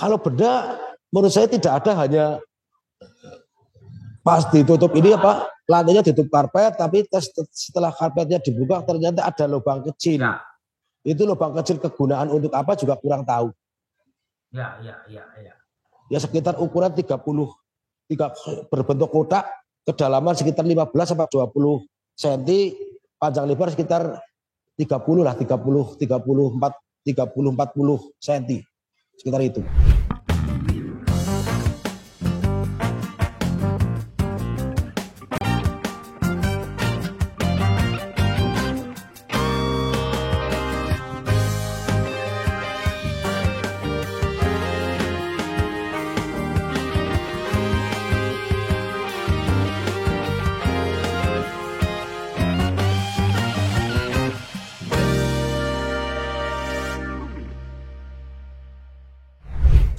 Kalau benda menurut saya tidak ada, hanya pas ditutup ini apa lantainya ditutup karpet, tapi setelah karpetnya dibuka ternyata ada lubang kecil. Ya. Itu lubang kecil kegunaan untuk apa juga kurang tahu. Ya. Ya sekitar ukuran 30 berbentuk kotak, kedalaman sekitar 15 sampai 20 cm, panjang lebar sekitar 30 lah, 40 40 cm. Sekitar itu.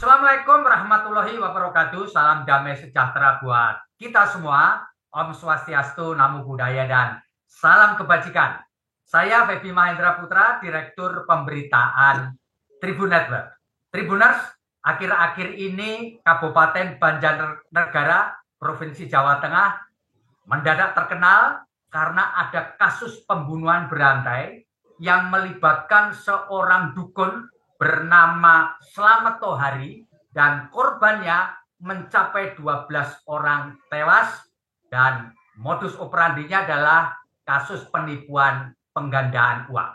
Assalamualaikum warahmatullahi wabarakatuh. Salam damai sejahtera buat kita semua. Om Swastiastu, Namo Buddhaya, dan salam kebajikan. Saya Febi Mahendra Putra, Direktur Pemberitaan Tribun Network. Tribuners, akhir-akhir ini Kabupaten Banjarnegara, Provinsi Jawa Tengah mendadak terkenal karena ada kasus pembunuhan berantai yang melibatkan seorang dukun bernama Slamet Tohari, dan korbannya mencapai 12 orang tewas, dan modus operandinya adalah kasus penipuan penggandaan uang.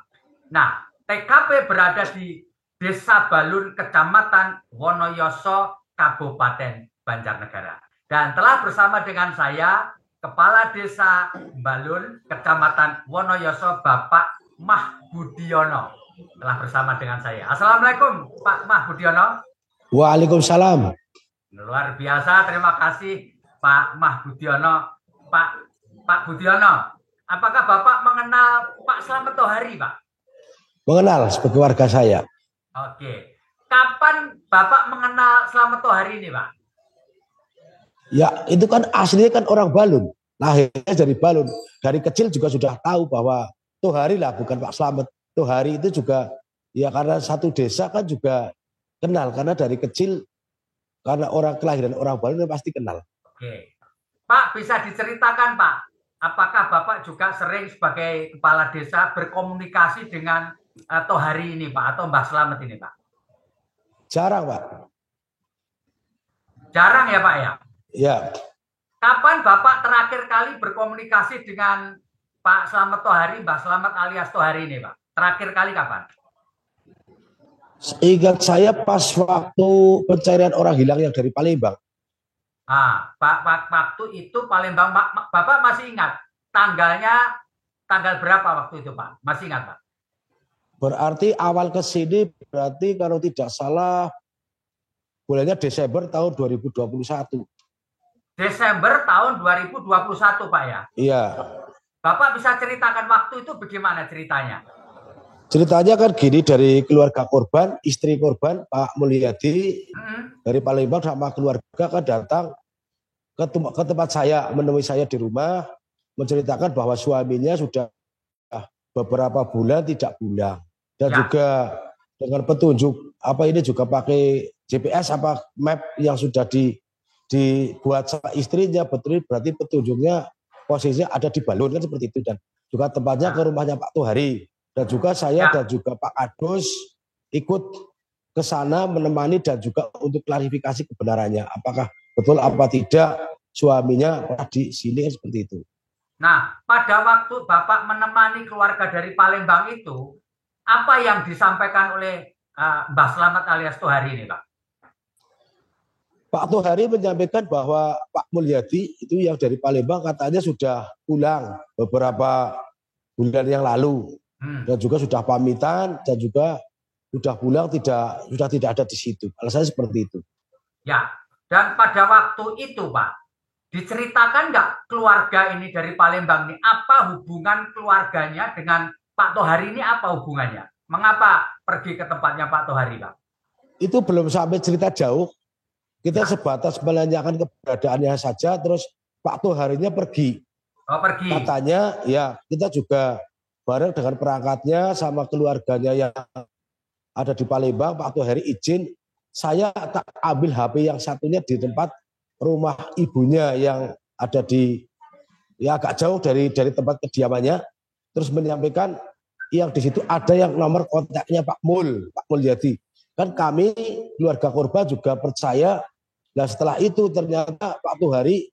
Nah, TKP berada di Desa Balun, Kecamatan Wonoyoso, Kabupaten Banjarnegara. Dan telah bersama dengan saya Kepala Desa Balun, Kecamatan Wonoyoso, Bapak Mah Budiono. Telah bersama dengan saya. Assalamualaikum Pak Mah Budiono. Waalaikumsalam. Luar biasa, terima kasih Pak Mah Budiono. Pak Budiono, apakah Bapak mengenal Pak Slamet Tohari, Pak? Mengenal sebagai warga saya. Oke. Kapan Bapak mengenal Slamet Tohari ini, Pak? Ya, itu kan aslinya kan orang Balun. Lahirnya dari Balun. Dari kecil juga sudah tahu bahwa Tohari lah, bukan Pak Slamet. Tohari itu juga, ya karena satu desa kan juga kenal. Karena dari kecil, karena orang kelahiran orang Balun pasti kenal. Oke. Pak, bisa diceritakan Pak, apakah Bapak juga sering sebagai kepala desa berkomunikasi dengan Tohari ini Pak, atau Mbah Slamet ini Pak? Jarang Pak. Jarang ya Pak ya? Ya. Kapan Bapak terakhir kali berkomunikasi dengan Pak Slamet Tohari, Mbah Slamet alias Tohari ini Pak? Terakhir kali kapan? Ingat saya pas waktu pencarian orang hilang yang dari Palembang. Pak, waktu itu Palembang, Bapak masih ingat tanggal berapa waktu itu Pak? Masih ingat Pak? Berarti awal ke sini, berarti kalau tidak salah bulannya Desember tahun 2021. Desember tahun 2021 Pak ya? Iya. Bapak bisa ceritakan waktu itu bagaimana ceritanya? Ceritanya kan gini, dari keluarga korban, istri korban Pak Mulyadi dari Palembang sama keluarga kan datang ke tempat saya, menemui saya di rumah, menceritakan bahwa suaminya sudah beberapa bulan tidak pulang, dan juga dengan petunjuk apa ini juga pakai GPS apa map yang sudah dibuat sama istrinya, betul berarti petunjuknya posisinya ada di Balun kan seperti itu, dan juga tempatnya ke rumahnya Pak Tohari. Dan juga saya dan juga Pak Kadus ikut ke sana menemani dan juga untuk klarifikasi kebenarannya. Apakah betul apa tidak suaminya di sini seperti itu. Nah, pada waktu Bapak menemani keluarga dari Palembang itu, apa yang disampaikan oleh Mbah Slamet alias Tohari ini Pak? Pak Tohari menyampaikan bahwa Pak Mulyadi itu yang dari Palembang katanya sudah pulang beberapa bulan yang lalu. Dan juga sudah pamitan dan juga sudah pulang, sudah tidak ada di situ. Alasannya seperti itu. Ya, dan pada waktu itu Pak, diceritakan nggak keluarga ini dari Palembang ini, apa hubungan keluarganya dengan Pak Tohari ini, apa hubungannya? Mengapa pergi ke tempatnya Pak Tohari Pak? Itu belum sampai cerita jauh. Kita sebatas menanyakan keberadaannya saja, terus Pak Toharinya pergi. Oh, pergi. Katanya ya kita juga bareng dengan perangkatnya sama keluarganya yang ada di Palembang. Pak Tohari izin saya tak ambil HP yang satunya di tempat rumah ibunya yang ada di ya agak jauh dari tempat kediamannya, terus menyampaikan yang di situ ada yang nomor kontaknya Pak Mulyadi. Kan kami keluarga korban juga percaya. Nah setelah itu ternyata Pak Tuhari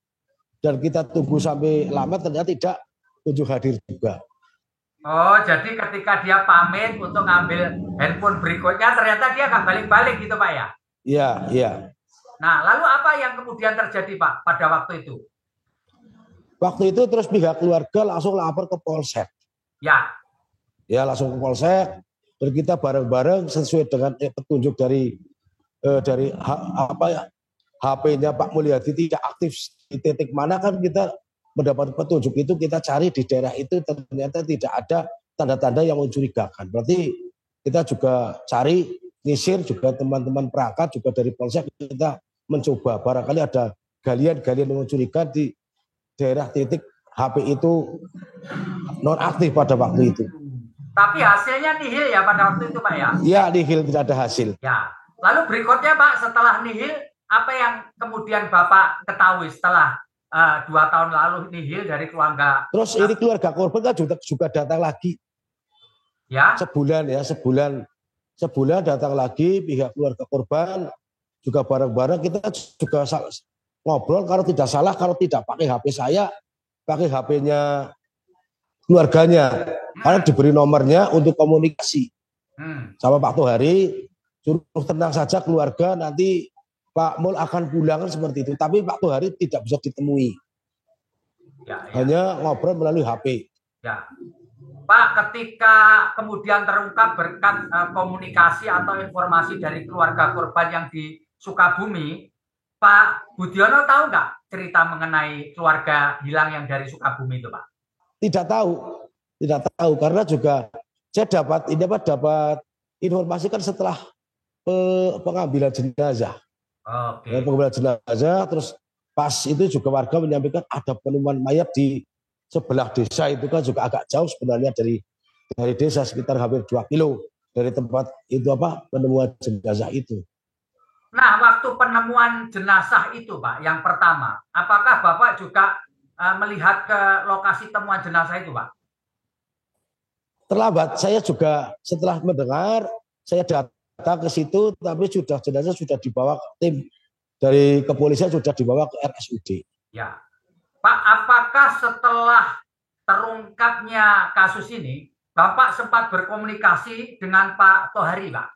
dan kita tunggu sampai lama ternyata tidak kunjung hadir juga. Oh, jadi ketika dia pamit untuk ngambil handphone berikutnya, ternyata dia nggak balik-balik gitu Pak ya? Iya, iya. Nah, lalu apa yang kemudian terjadi Pak pada waktu itu? Waktu itu terus pihak keluarga langsung lapor ke Polsek. Ya. Ya langsung ke Polsek dan kita bareng-bareng sesuai dengan petunjuk dari apa ya HP-nya Pak Mulyadi tidak aktif di titik mana, kan kita mendapat petunjuk itu, kita cari di daerah itu ternyata tidak ada tanda-tanda yang mencurigakan. Berarti kita juga cari nyisir juga teman-teman perangkat juga dari Polsek, kita mencoba barangkali ada galian-galian yang mencurigakan di daerah titik HP itu non aktif pada waktu itu. Tapi hasilnya nihil ya pada waktu itu Pak ya? Ya nihil, tidak ada hasil. Ya. Lalu berikutnya Pak, setelah nihil, apa yang kemudian Bapak ketahui setelah 2 tahun lalu nihil dari keluarga? Terus ini keluarga korban kan juga datang lagi. Ya. Sebulan datang lagi pihak keluarga korban juga bareng-bareng, kita juga ngobrol, kalau tidak salah kalau tidak pakai HP saya, pakai HP-nya keluarganya, karena diberi nomornya untuk komunikasi sama Pak Tuhari, suruh tenang saja keluarga, nanti Pak Mul akan pulang seperti itu. Tapi Pak Tuhari tidak bisa ditemui, hanya ngobrol melalui HP. Ya. Pak, ketika kemudian terungkap berkat komunikasi atau informasi dari keluarga korban yang di Sukabumi, Pak Budiono tahu nggak cerita mengenai keluarga hilang yang dari Sukabumi itu Pak? Tidak tahu karena juga saya dapat informasi kan setelah pengambilan jenazah. Oke. Pengambilan jenazah, terus pas itu juga warga menyampaikan ada penemuan mayat di sebelah desa, itu kan juga agak jauh sebenarnya dari desa, sekitar hampir 2 kilo dari tempat itu penemuan jenazah itu. Nah, waktu penemuan jenazah itu Pak, yang pertama, apakah Bapak juga melihat ke lokasi temuan jenazah itu Pak? Terlambat, saya juga setelah mendengar, saya datang ke situ, tapi jenazah sudah dibawa ke tim dari kepolisian, sudah dibawa ke RSUD. Ya, Pak, apakah setelah terungkapnya kasus ini, Bapak sempat berkomunikasi dengan Pak Tohari, Pak?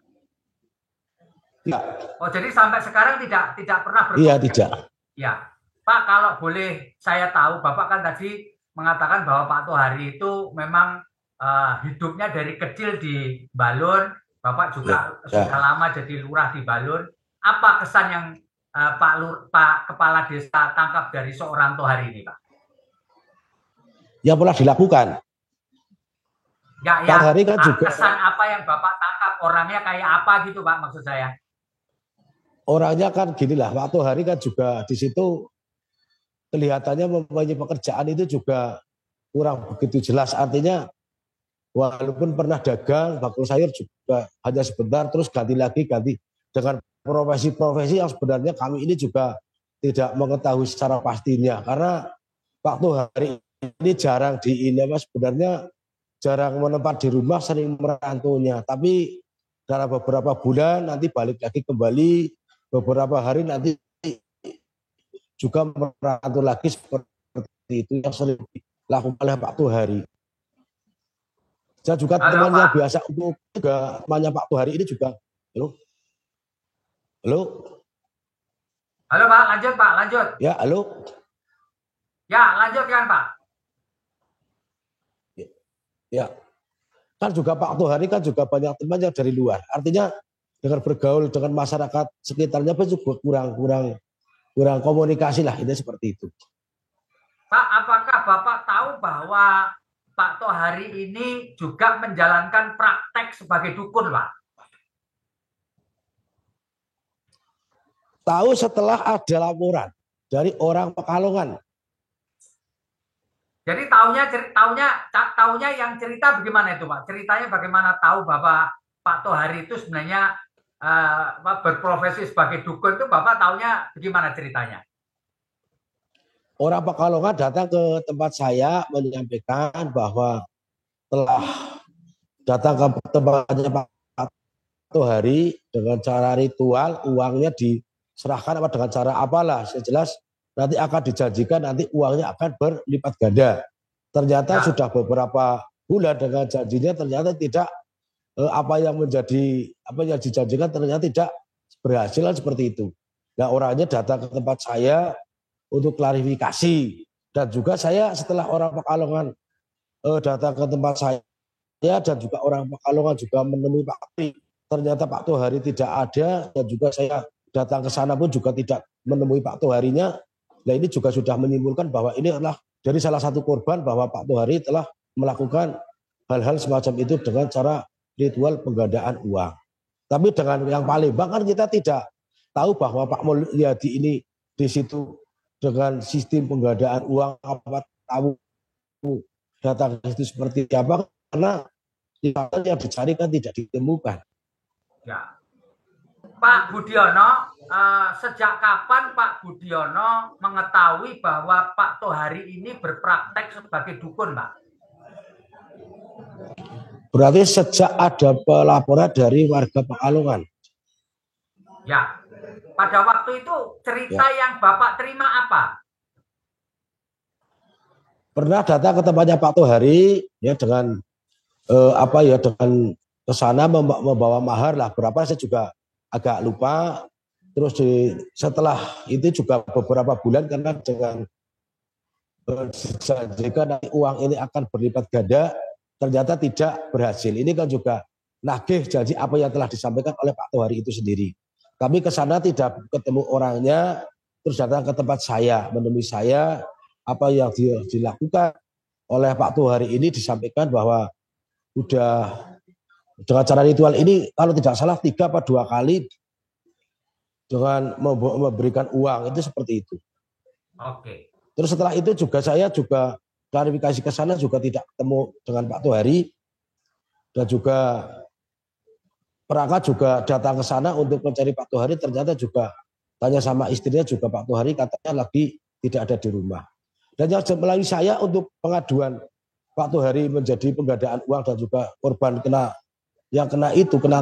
Tidak. Oh, jadi sampai sekarang tidak pernah berkomunikasi? Iya, tidak. Ya, Pak, kalau boleh saya tahu, Bapak kan tadi mengatakan bahwa Pak Tohari itu memang hidupnya dari kecil di Balun, Bapak juga sudah lama jadi lurah di Balun. Apa kesan yang Pak Kepala Desa tangkap dari seorang Tohari ini, Pak? Yang pernah dilakukan. Ya, Pak Tohari kan juga. Kesan apa yang Bapak tangkap, orangnya kayak apa gitu, Pak, maksud saya? Orangnya kan ginilah, Pak Tohari kan juga di situ kelihatannya mempunyai pekerjaan itu juga kurang begitu jelas. Artinya walaupun pernah dagang bakul sayur juga hanya sebentar, terus ganti dengan profesi-profesi yang sebenarnya kami ini juga tidak mengetahui secara pastinya, karena Pak Tohari ini jarang sebenarnya jarang menempat di rumah, sering merantunya, tapi dalam beberapa bulan nanti balik lagi kembali, beberapa hari nanti juga merantau lagi, seperti itu yang sering dilakukan oleh Pak Tohari. Saya juga teman yang biasa untuk juga temannya Pak Tohari ini juga. Halo Pak, lanjut Pak, lanjut. Ya, halo. Ya, lanjutkan Pak. Ya, kan juga Pak Tohari kan juga banyak temannya dari luar. Artinya dengan bergaul dengan masyarakat sekitarnya pun juga kurang komunikasi lah, ini seperti itu. Pak, apakah Bapak tahu bahwa Pak Tohari ini juga menjalankan praktek sebagai dukun, Pak? Tahu setelah ada laporan dari orang Pekalongan. Jadi taunya yang cerita bagaimana itu, Pak? Ceritanya bagaimana tahu bahwa Pak Tohari itu sebenarnya berprofesi sebagai dukun itu Bapak taunya bagaimana ceritanya? Orang Pekalongan datang ke tempat saya menyampaikan bahwa telah datang ke tempatnya Pak Tohari dengan cara ritual, uangnya diserahkan apa dengan cara apalah, sejelas nanti akan dijanjikan nanti uangnya akan berlipat ganda. Ternyata sudah beberapa bulan dengan janjinya ternyata tidak apa yang dijanjikan ternyata tidak berhasil seperti itu. Nah, orangnya datang ke tempat saya untuk klarifikasi dan juga saya setelah orang Pekalongan datang ke tempat saya dan juga orang Pekalongan juga menemui Pak Tri, ternyata Pak Tohari tidak ada dan juga saya datang ke sana pun juga tidak menemui Pak Toharinya. Nah, ini juga sudah menyimpulkan bahwa ini adalah dari salah satu korban bahwa Pak Tohari telah melakukan hal-hal semacam itu dengan cara ritual penggandaan uang. Tapi dengan yang Palembang kan kita tidak tahu bahwa Pak Mulyadi ini di situ dengan sistem penggandaan uang apa tahu data itu seperti apa karena yang dicari kan tidak ditemukan. Ya. Pak Budiono, sejak kapan Pak Budiono mengetahui bahwa Pak Tohari ini berpraktek sebagai dukun, Pak? Berarti sejak ada pelaporan dari warga Pekalongan. Ya, pada waktu itu cerita yang Bapak terima apa? Pernah datang ke tempatnya Pak Tohari ya dengan dengan kesana membawa mahar lah berapa saya juga agak lupa. Terus setelah itu juga beberapa bulan karena dengan jika nanti uang ini akan berlipat ganda ternyata tidak berhasil. Ini kan juga nagih janji apa yang telah disampaikan oleh Pak Tohari itu sendiri. Kami ke sana tidak ketemu orangnya, terus datang ke tempat saya, menemui saya, apa yang dilakukan oleh Pak Tohari ini disampaikan bahwa udah dengan cara ritual ini kalau tidak salah 3 atau 2 kali dengan memberikan uang itu seperti itu. Oke. Terus setelah itu juga saya juga klarifikasi ke sana juga tidak ketemu dengan Pak Tohari dan juga perangkat juga datang ke sana untuk mencari Pak Tohari ternyata juga tanya sama istrinya juga Pak Tohari katanya lagi tidak ada di rumah. Dan yang melalui saya untuk pengaduan Pak Tohari menjadi penggandaan uang dan juga korban kena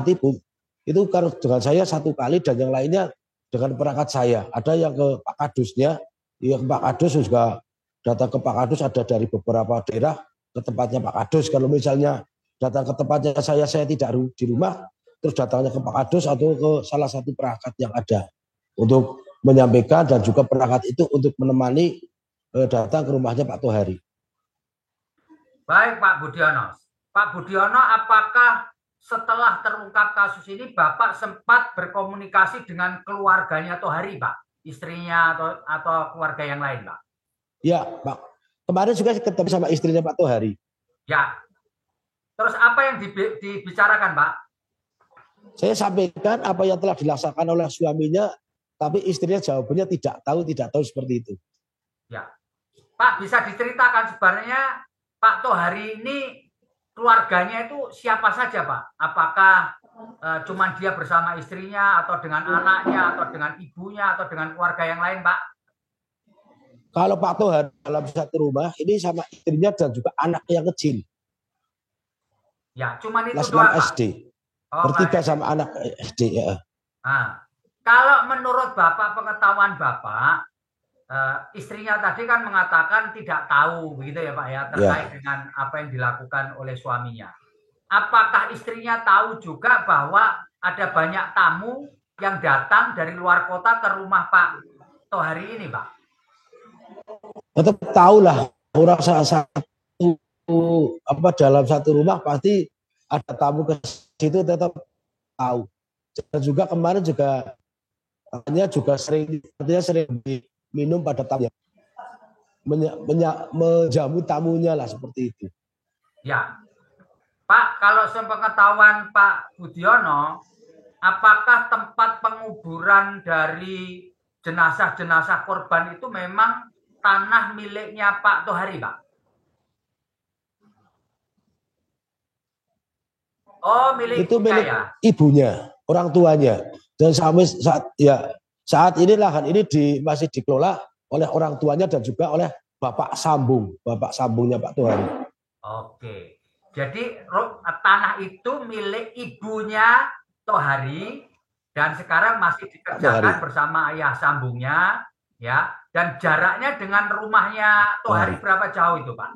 tipu itu dengan saya 1 kali dan yang lainnya dengan perangkat saya. Ada yang ke Pak Kadusnya, yang Pak Kadus juga datang ke Pak Kadus ada dari beberapa daerah ke tempatnya Pak Kadus. Kalau misalnya datang ke tempatnya saya tidak di rumah, terus datangnya ke Pak Kadus atau ke salah satu perangkat yang ada untuk menyampaikan dan juga perangkat itu untuk menemani datang ke rumahnya Pak Tohari. Baik Pak Budiono. Pak Budiono, apakah setelah terungkap kasus ini Bapak sempat berkomunikasi dengan keluarganya Tohari, Pak? Istrinya atau keluarga yang lain, Pak? Ya, Pak. Kemarin juga ketemu sama istrinya Pak Tohari. Ya. Terus apa yang dibicarakan, Pak? Saya sampaikan apa yang telah dilaksanakan oleh suaminya, tapi istrinya jawabannya tidak tahu seperti itu. Ya. Pak, bisa diceritakan sebenarnya Pak Tohari ini keluarganya itu siapa saja, Pak? Apakah cuma dia bersama istrinya atau dengan anaknya atau dengan ibunya atau dengan keluarga yang lain, Pak? Kalau Pak Tohari dalam satu rumah ini sama istrinya dan juga anak yang kecil. Ya, cuma itu doang, Pak. SD. Bertiga sama anak SD ya. Nah, kalau menurut Bapak, pengetahuan Bapak, istrinya tadi kan mengatakan tidak tahu begitu ya Pak ya terkait dengan apa yang dilakukan oleh suaminya. Apakah istrinya tahu juga bahwa ada banyak tamu yang datang dari luar kota ke rumah Pak Tohari ini, Pak? Tetap tahu lah, orang dalam satu rumah pasti ada tamu ke situ tetap tahu. Dan juga kemarin juga sering minum pada tamu, menjamu tamunya lah seperti itu. Ya, Pak, kalau sepengetahuan Pak Budiono, apakah tempat penguburan dari jenazah-jenazah korban itu memang tanah miliknya Pak Tohari, Pak? Oh, milik itu milik ya? Ibunya. orang tuanya. Dan saat ini lahan ini masih dikelola oleh orang tuanya dan juga oleh bapak sambungnya Pak Tohari. Oke, jadi tanah itu milik ibunya Tohari dan sekarang masih dikerjakan bersama ayah sambungnya, ya. Dan jaraknya dengan rumahnya Tohari berapa jauh itu, Pak?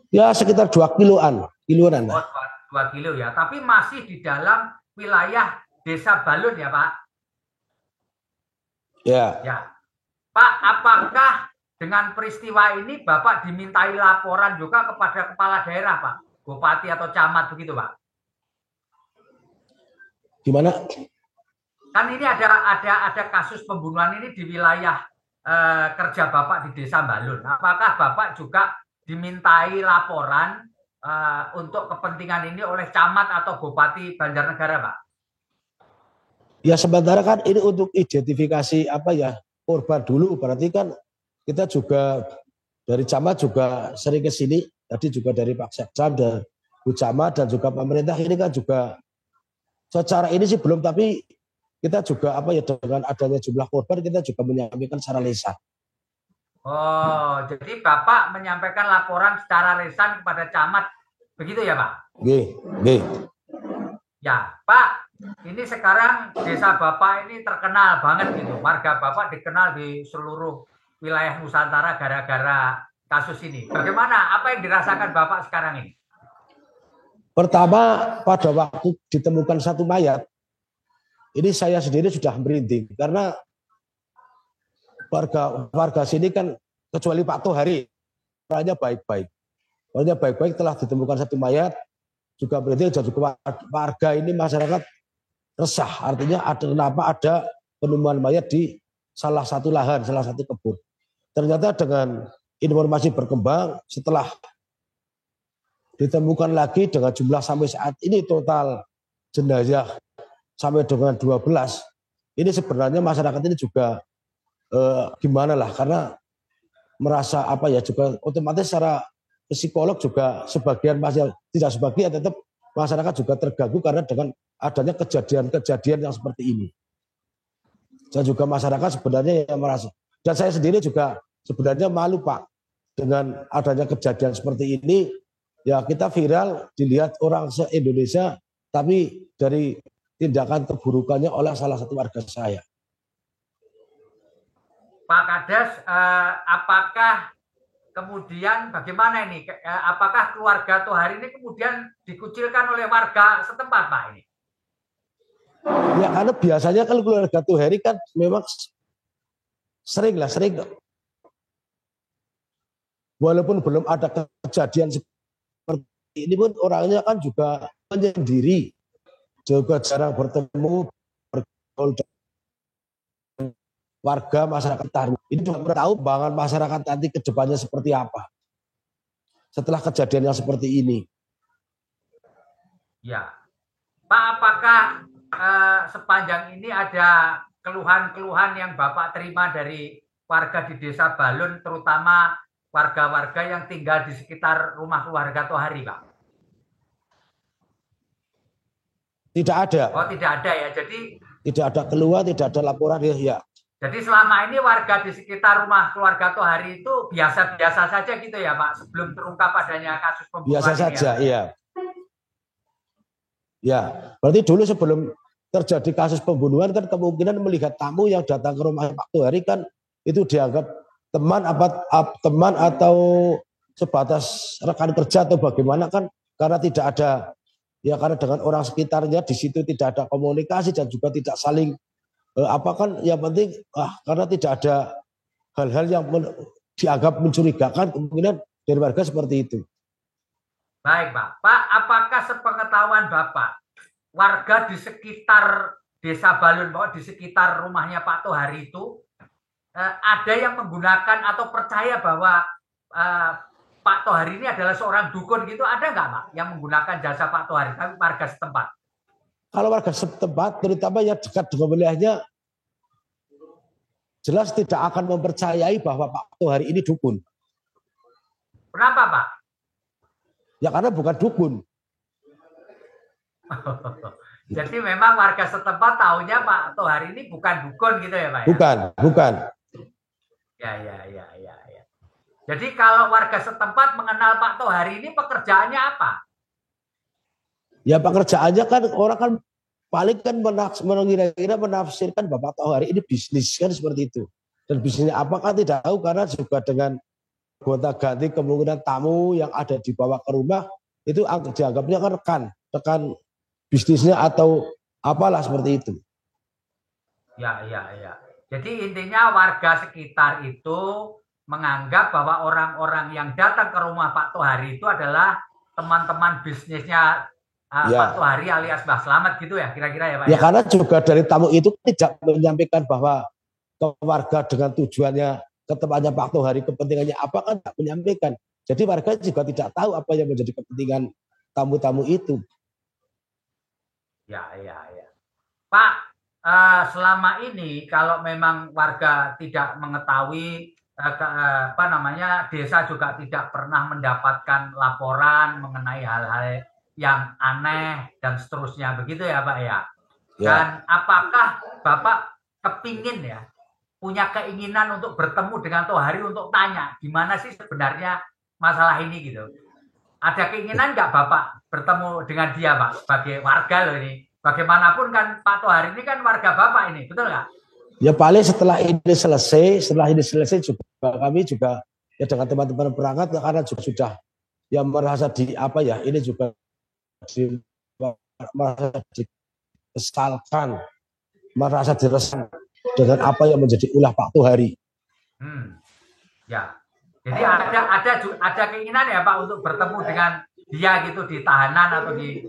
Ya sekitar 2 kiloan. Oh, 2 kilo ya, tapi masih di dalam wilayah Desa Balun ya, Pak? Ya. Ya. Pak, apakah dengan peristiwa ini Bapak dimintai laporan juga kepada kepala daerah, Pak? Bupati atau camat begitu, Pak? Gimana? Kan ini ada kasus pembunuhan ini di wilayah kerja Bapak di Desa Balun. Apakah Bapak juga dimintai laporan untuk kepentingan ini oleh camat atau Bupati Banjarnegara, Pak? Ya sementara kan ini untuk identifikasi korban dulu. Berarti kan kita juga dari camat juga sering ke sini. Tadi juga dari Pak Sekjam dan Bu Camat dan juga pemerintah ini kan juga secara ini sih belum, tapi kita juga dengan adanya jumlah korban kita juga menyampaikan secara lisan. Oh, jadi Bapak menyampaikan laporan secara lisan kepada camat, begitu ya Pak? Nggih. Ya, Pak, ini sekarang desa Bapak ini terkenal banget gitu. Marga Bapak dikenal di seluruh wilayah Nusantara gara-gara kasus ini. Bagaimana? Apa yang dirasakan Bapak sekarang ini? Pertama, pada waktu ditemukan satu mayat, ini saya sendiri sudah merinding karena warga sini kan kecuali Pak Tohari orangnya baik-baik. Orangnya baik-baik, telah ditemukan satu mayat juga merinding, dan juga warga ini masyarakat resah. Artinya kenapa ada penemuan mayat di salah satu lahan, salah satu kebun. Ternyata dengan informasi berkembang setelah ditemukan lagi dengan jumlah sampai saat ini total jenazah sampai dengan 12. Ini sebenarnya masyarakat ini juga gimana lah, karena merasa juga otomatis secara psikolog juga sebagian masih tidak sebagian tetap masyarakat juga terganggu karena dengan adanya kejadian-kejadian yang seperti ini. Dan juga masyarakat sebenarnya yang merasa, dan saya sendiri juga sebenarnya malu Pak dengan adanya kejadian seperti ini. Ya kita viral dilihat orang se-Indonesia, tapi dari tindakan keburukannya oleh salah satu warga saya. Pak Kades, apakah kemudian bagaimana ini? Apakah keluarga Tohari ini kemudian dikucilkan oleh warga setempat, Pak ini? Ya karena biasanya kan keluarga Tohari kan memang sering. Walaupun belum ada kejadian seperti ini pun orangnya kan juga menyendiri, juga jarang bertemu, bergaul warga masyarakat Tarung. Ini juga tahu banget masyarakat nanti ke depannya seperti apa setelah kejadian yang seperti ini. Ya, Pak, apakah sepanjang ini ada keluhan-keluhan yang Bapak terima dari warga di Desa Balun, terutama warga-warga yang tinggal di sekitar rumah keluarga Tohari, Pak? Tidak ada. Oh, tidak ada ya. Jadi tidak ada keluhan, tidak ada laporan ya. Jadi selama ini warga di sekitar rumah keluarga Tohari itu biasa-biasa saja gitu ya Pak, sebelum terungkap adanya kasus pembunuhan. Biasa saja, iya. Ya, berarti dulu sebelum terjadi kasus pembunuhan kan kemungkinan melihat tamu yang datang ke rumah Pak Tohari kan itu dianggap teman atau sebatas rekan kerja atau bagaimana kan, karena tidak ada, ya karena dengan orang sekitarnya di situ tidak ada komunikasi dan juga tidak saling kan yang penting karena tidak ada hal-hal yang dianggap mencurigakan, kemungkinan dari warga seperti itu. Baik Pak. Pak, apakah sepengetahuan Bapak warga di sekitar Desa Balun, di sekitar rumahnya Pak Tohari itu ada yang menggunakan atau percaya bahwa Pak Tohari ini adalah seorang dukun gitu, ada nggak Pak yang menggunakan jasa Pak Tohari, tapi warga setempat? Kalau warga setempat, terutama yang dekat dengan wilayahnya, jelas tidak akan mempercayai bahwa Pak Tohari ini dukun. Kenapa Pak? Ya karena bukan dukun. Jadi memang warga setempat tahunya Pak Tohari ini bukan dukun gitu ya Pak ya? Bukan, bukan. Ya. Jadi kalau warga setempat mengenal Pak Tohari ini pekerjaannya apa? Ya pekerjaannya kan orang kan paling kan mengira-kira menafsirkan Bapak Tohari ini bisnis kan seperti itu. Dan bisnisnya apa kan tidak tahu karena juga dengan gonta-ganti kemungkinan tamu yang ada dibawa ke rumah itu dianggapnya kan rekan bisnisnya atau apalah seperti itu. Ya. Jadi intinya warga sekitar itu menganggap bahwa orang-orang yang datang ke rumah Pak Tohari itu adalah teman-teman bisnisnya Pak Tohari alias Mbah Slamet gitu ya kira-kira ya Pak? Ya karena juga dari tamu itu tidak menyampaikan bahwa ke warga dengan tujuannya ke tempatnya Pak Tohari kepentingannya apa kan tidak menyampaikan. Jadi warga juga tidak tahu apa yang menjadi kepentingan tamu-tamu itu. Ya. Pak, selama ini kalau memang warga tidak mengetahui desa juga tidak pernah mendapatkan laporan mengenai hal-hal yang aneh dan seterusnya begitu ya Pak ya. Dan apakah Bapak kepingin ya punya keinginan untuk bertemu dengan Tohari untuk tanya gimana sih sebenarnya masalah ini gitu? Ada keinginan nggak Bapak bertemu dengan dia Pak sebagai warga loh ini? Bagaimanapun kan Pak Tohari ini kan warga Bapak ini, betul nggak? Ya paling setelah ini selesai juga kami juga ya dengan teman-teman perangkat karena juga sudah yang merasa ini juga merasa dikesalkan, merasa diresahkan dengan apa yang menjadi ulah Pak Tohari. Ya, jadi ada keinginan ya Pak untuk bertemu dengan dia gitu di tahanan atau di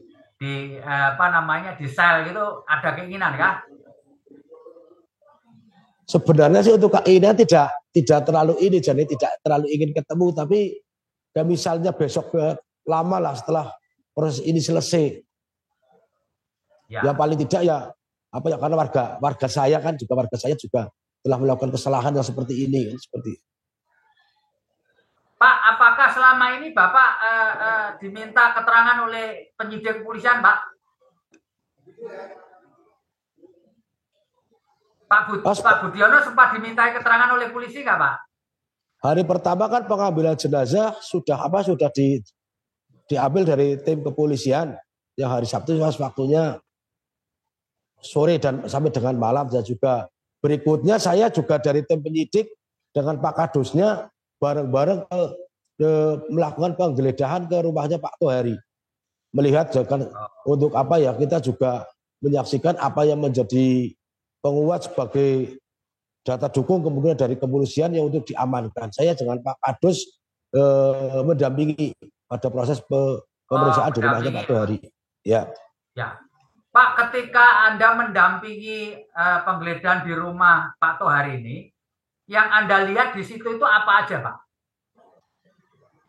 sel gitu, ada keinginan kah? Sebenarnya sih untuk keinginan tidak terlalu jadi tidak terlalu ingin ketemu, tapi ya misalnya besok lama lah setelah proses ini selesai. Ya paling tidak ya karena warga saya juga telah melakukan kesalahan yang seperti ini seperti. Pak, apakah selama ini Bapak diminta keterangan oleh penyidik kepolisian, Pak? Pak Budiono sempat dimintai keterangan oleh polisi nggak, Pak? Hari pertama kan pengambilan jenazah sudah diambil dari tim kepolisian yang hari Sabtu waktunya sore dan sampai dengan malam, dan juga berikutnya saya juga dari tim penyidik dengan Pak Kadusnya bareng-bareng melakukan penggeledahan ke rumahnya Pak Tohari, melihat untuk kita juga menyaksikan apa yang menjadi penguat sebagai data dukung kemungkinan dari kepolisian yang untuk diamankan. Saya dengan Pak Kadus mendampingi pada proses pemeriksaan di rumahnya Pak Tohari. Ya. Pak, ketika Anda mendampingi penggeledahan di rumah Pak Tohari ini, yang Anda lihat di situ itu apa aja, Pak?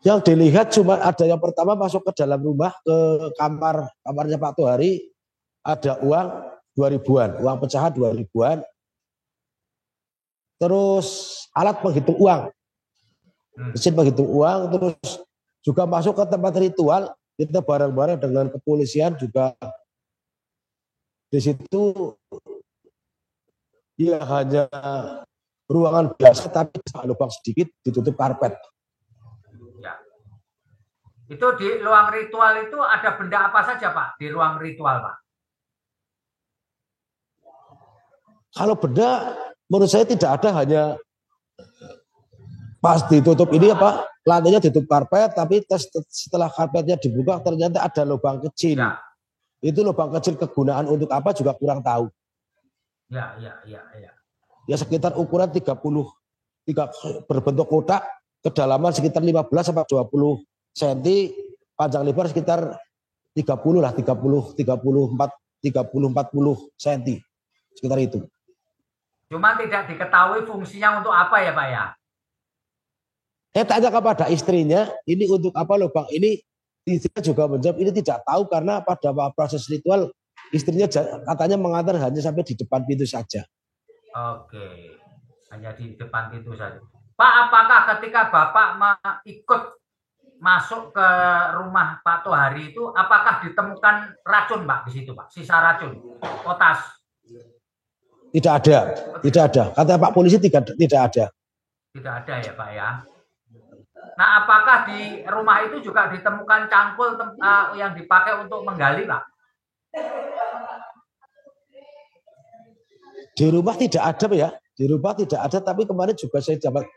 Yang dilihat cuma ada yang pertama masuk ke dalam rumah, ke kamarnya Pak Tohari, ada uang 2.000-an, uang pecahan 2.000-an, terus alat penghitung uang, mesin penghitung uang, terus juga masuk ke tempat ritual, kita bareng-bareng dengan kepolisian juga di situ. Ya hanya ruangan biasa tapi lubang sedikit ditutup karpet. Ya. Itu di ruang ritual itu ada benda apa saja Pak di ruang ritual Pak? Kalau benda menurut saya tidak ada, hanya pas ditutup ini lantainya ditutup karpet, tapi setelah karpetnya dibuka ternyata ada lubang kecil. Ya. Itu lubang kecil kegunaan untuk apa juga kurang tahu. Ya. Ya sekitar ukuran 30 berbentuk kotak, kedalaman sekitar 15 sampai 20 cm, panjang lebar sekitar 30 lah, 40 40 cm. Sekitar itu. Cuma tidak diketahui fungsinya untuk apa ya Pak ya? Tanya kepada istrinya, ini untuk apa lubang ini? Istrinya juga menjawab ini tidak tahu karena pada proses ritual istrinya katanya mengantar hanya sampai di depan pintu saja. Oke, hanya di depan pintu saja. Pak, apakah ketika Bapak ikut masuk ke rumah Pak Tohari itu, apakah ditemukan racun, Pak, di situ, Pak? Sisa racun, potas? Tidak ada, tidak ada. Kata Pak Polisi tidak ada. Tidak ada ya, Pak ya. Nah, apakah di rumah itu juga ditemukan cangkul yang dipakai untuk menggali, Pak? Di rumah tidak ada, Pak ya. Di rumah tidak ada, tapi kemarin juga saya dapat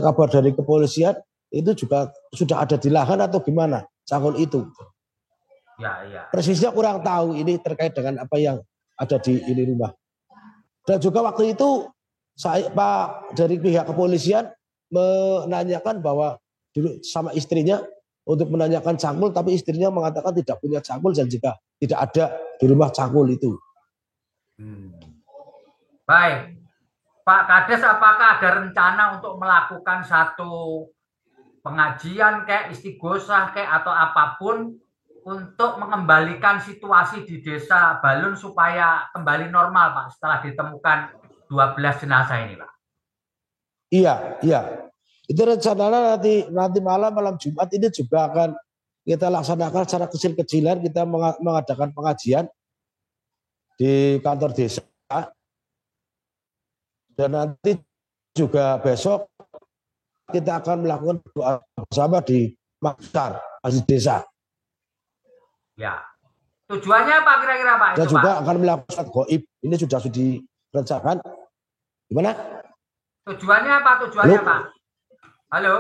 kabar dari kepolisian itu juga sudah ada di lahan atau gimana cangkul itu. Ya, ya. Persisnya kurang tahu ini terkait dengan apa yang ada di ini rumah. Dan juga waktu itu saya Pak dari pihak kepolisian menanyakan bahwa dulu sama istrinya untuk menanyakan cangkul, tapi istrinya mengatakan tidak punya cangkul dan jika tidak ada di rumah cangkul itu. Baik, Pak Kades, apakah ada rencana untuk melakukan satu pengajian kayak istighosah kayak atau apapun untuk mengembalikan situasi di Desa Balun supaya kembali normal, Pak, setelah ditemukan 12 jenazah ini, Pak? Iya, iya. Itu rencananya nanti malam Jumat ini juga akan kita laksanakan secara kecil-kecilan, kita mengadakan pengajian di kantor desa. Dan nanti juga besok kita akan melakukan doa bersama di Makassar, masjid desa. Ya. Tujuannya apa kira-kira, Pak? Dan itu, juga Pak, akan melakukan goib. Ini sudah direncanakan. Gimana? Tujuannya apa? Tujuannya, Halo? Pak? Halo?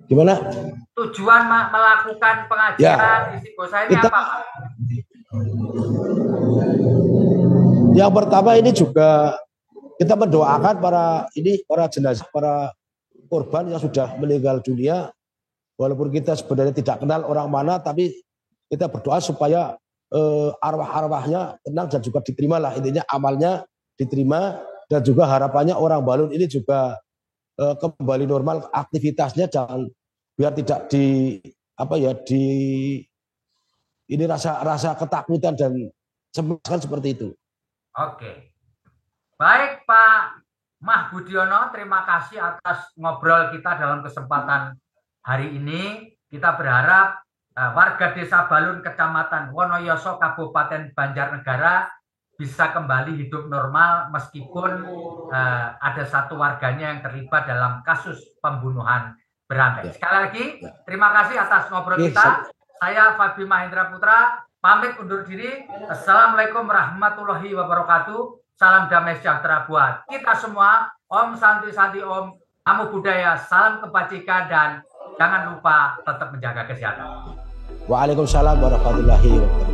Gimana? Tujuan melakukan pengajian istighosah ini apa, Pak? Yang pertama ini juga kita mendoakan para jenazah, para korban yang sudah meninggal dunia. Walaupun kita sebenarnya tidak kenal orang mana, tapi kita berdoa supaya arwah-arwahnya tenang dan juga diterima lah. Intinya amalnya diterima dan juga harapannya orang Balun ini juga kembali normal aktivitasnya, jangan biar tidak ini rasa ketakutan dan cemas seperti itu. Oke. Baik, Pak Mahbudiono, terima kasih atas ngobrol kita dalam kesempatan hari ini. Kita berharap warga Desa Balun, Kecamatan Wonoyoso, Kabupaten Banjarnegara bisa kembali hidup normal meskipun ada satu warganya yang terlibat dalam kasus pembunuhan berantai. Sekali lagi, terima kasih atas ngobrol kita. Saya Fabi Mahendra Putra, pamit undur diri. Assalamualaikum warahmatullahi wabarakatuh. Salam damai sejahtera buat kita semua. Om Santi Santi Om. Namo Buddhaya, salam kebajikan dan jangan lupa tetap menjaga kesehatan. Waalaikumsalam warahmatullahi wabarakatuh.